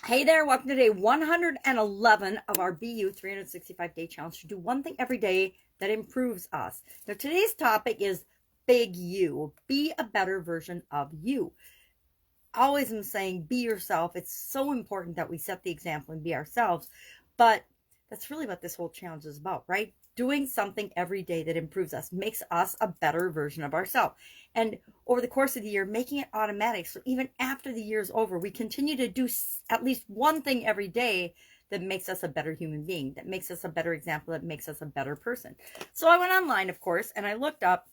Hey there, welcome to day 111 of our BU 365-day challenge to do one thing every day that improves us. Now, today's topic is Big You. Be a better version of you. Always am saying be yourself. It's so important that we set the example and be ourselves. But that's really what this whole challenge is about, right? Doing something every day that improves us, makes us a better version of ourselves. And over the course of the year, making it automatic. So even after the year is over, we continue to do at least one thing every day that makes us a better human being, that makes us a better example, that makes us a better person. So I went online, of course, and I looked up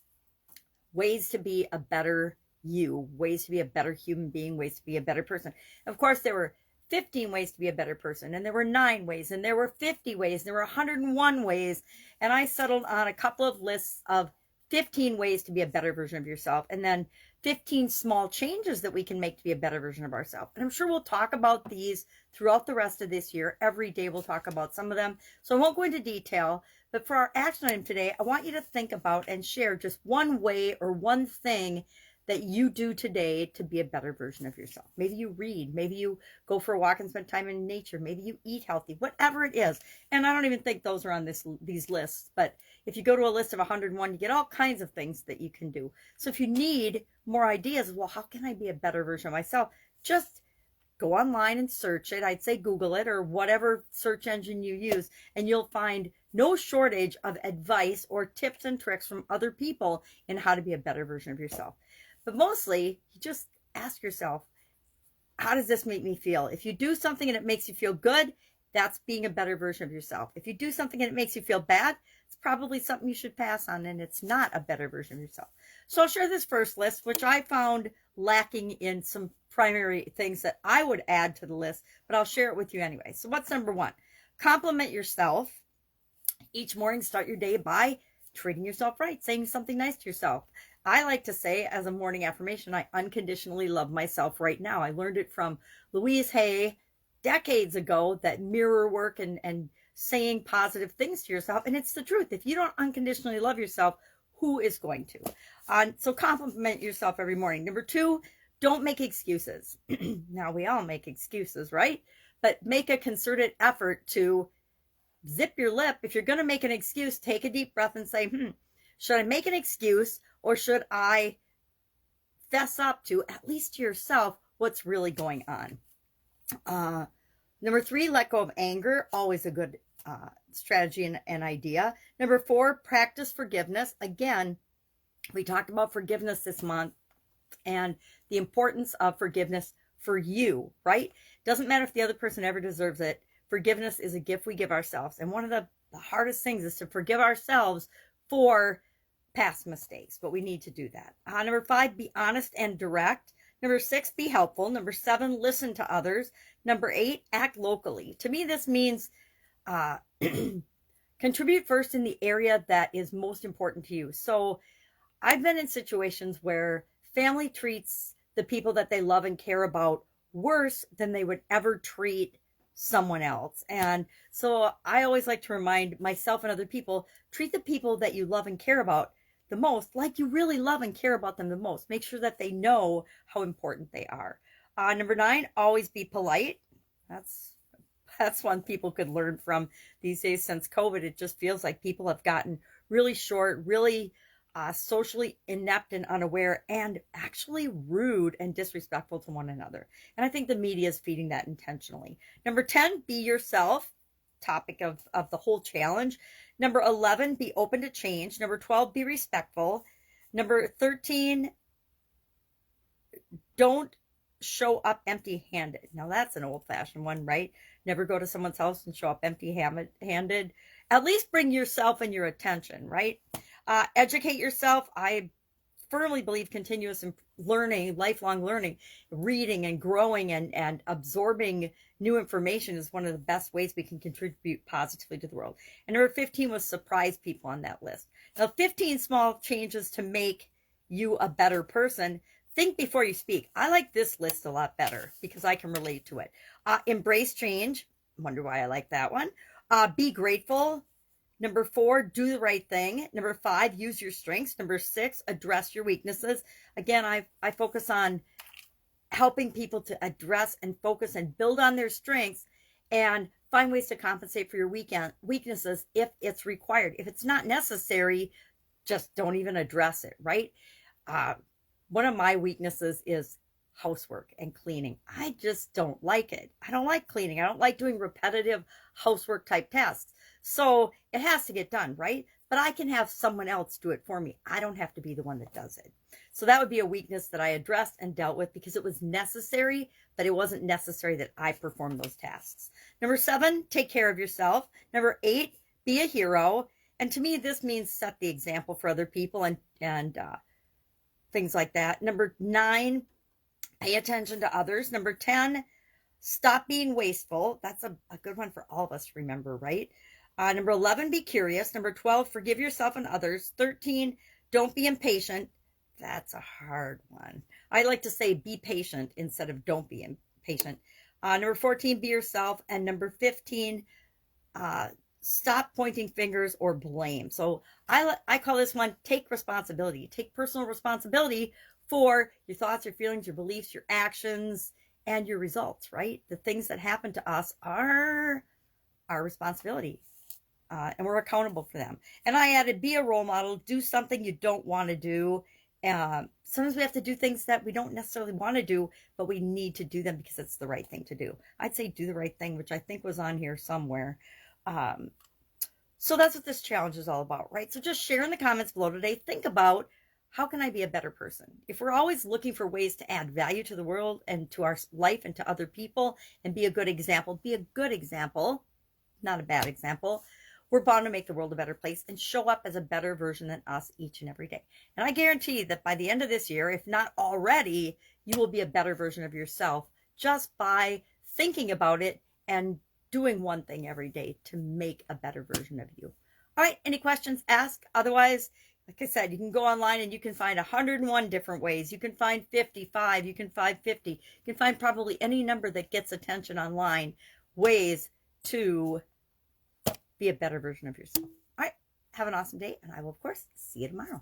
ways to be a better you, ways to be a better human being, ways to be a better person. Of course, there were 15 ways to be a better person, and there were 9 ways, and there were 50 ways, and there were 101 ways, and I settled on a couple of lists of 15 ways to be a better version of yourself, and then 15 small changes that we can make to be a better version of ourselves. And I'm sure we'll talk about these throughout the rest of this year. Every day we'll talk about some of them, so I won't go into detail, but for our action item today, I want you to think about and share just one way or one thing that you do today to be a better version of yourself. Maybe you read, maybe you go for a walk and spend time in nature, maybe you eat healthy, whatever it is. And I don't even think those are on these lists, but if you go to a list of 101, you get all kinds of things that you can do. So if you need more ideas, well, how can I be a better version of myself? Just go online and search it. I'd say Google it or whatever search engine you use, and you'll find no shortage of advice or tips and tricks from other people in how to be a better version of yourself. But mostly, you just ask yourself, how does this make me feel? If you do something and it makes you feel good, that's being a better version of yourself. If you do something and it makes you feel bad, it's probably something you should pass on, and it's not a better version of yourself. So I'll share this first list, which I found lacking in some primary things that I would add to the list, but I'll share it with you anyway. So what's number 1? Compliment yourself. Each morning, start your day by treating yourself right, saying something nice to yourself. I like to say as a morning affirmation, I unconditionally love myself right now. I learned it from Louise Hay decades ago, that mirror work and saying positive things to yourself. And it's the truth. If you don't unconditionally love yourself, who is going to? So compliment yourself every morning. Number 2, don't make excuses. Now, we all make excuses, right? But make a concerted effort to zip your lip. If you're going to make an excuse, take a deep breath and say, should I make an excuse, or should I fess up to, at least to yourself, what's really going on? Number 3, let go of anger. Always a good strategy and idea. Number 4, practice forgiveness. Again, we talked about forgiveness this month and the importance of forgiveness for you, right? Doesn't matter if the other person ever deserves it. Forgiveness is a gift we give ourselves. And one of the hardest things is to forgive ourselves for past mistakes, but we need to do that. Number 5, be honest and direct. Number 6, be helpful. Number 7, listen to others. Number 8, act locally. To me, this means contribute first in the area that is most important to you. So I've been in situations where family treats the people that they love and care about worse than they would ever treat someone else. And so I always like to remind myself and other people, treat the people that you love and care about the most like you really love and care about them the most. Make sure that they know how important they are. Number 9, always be polite. That's one people could learn from these days. Since COVID, it just feels like people have gotten really short, really socially inept and unaware, and actually rude and disrespectful to one another. And I think the media is feeding that intentionally. Number 10, be yourself. Topic of the whole challenge. Number 11, be open to change. Number 12, be respectful. Number 13, don't show up empty-handed. Now, that's an old-fashioned one, right? Never go to someone's house and show up empty-handed. At least bring yourself and your attention, right? Educate yourself. I firmly believe continuous learning, lifelong learning, reading and growing and absorbing new information is one of the best ways we can contribute positively to the world. And number 15 was surprise people on that list. Now, 15 small changes to make you a better person. Think before you speak. I like this list a lot better because I can relate to it. Embrace change. Wonder why I like that one. Be grateful. Number 4, do the right thing. Number 5, use your strengths. Number 6, address your weaknesses. Again, I focus on helping people to address and focus and build on their strengths and find ways to compensate for your weaknesses if it's required. If it's not necessary, just don't even address it, right? One of my weaknesses is housework and cleaning. I just don't like it. I don't like cleaning. I don't like doing repetitive housework type tasks. So it has to get done, right? But I can have someone else do it for me. I don't have to be the one that does it. So that would be a weakness that I addressed and dealt with because it was necessary, but it wasn't necessary that I perform those tasks. Number 7, take care of yourself. Number 8, be a hero. And to me, this means set the example for other people and things like that. Number 9, pay attention to others. Number 10, stop being wasteful. That's a good one for all of us to remember, right? Number 11, be curious. Number 12, forgive yourself and others. 13, don't be impatient. That's a hard one. I like to say be patient instead of don't be impatient. Number 14, be yourself. And number 15, stop pointing fingers or blame. So I call this one, take responsibility. Take personal responsibility for your thoughts, your feelings, your beliefs, your actions, and your results, right? The things that happen to us are our responsibility. And we're accountable for them. And I added, be a role model, do something you don't want to do. Sometimes we have to do things that we don't necessarily want to do, but we need to do them because it's the right thing to do. I'd say do the right thing, which I think was on here somewhere. So that's what this challenge is all about, right? So just share in the comments below today. Think about, how can I be a better person? If we're always looking for ways to add value to the world and to our life and to other people and be a good example, not a bad example, we're bound to make the world a better place and show up as a better version than us each and every day. And I guarantee that by the end of this year, if not already, you will be a better version of yourself just by thinking about it and doing one thing every day to make a better version of you. All right, any questions? Ask. Otherwise, like I said, you can go online and you can find 101 different ways. You can find 55, you can find 50. You can find probably any number that gets attention online, ways to be a better version of yourself. All right, have an awesome day, and I will, of course, see you tomorrow.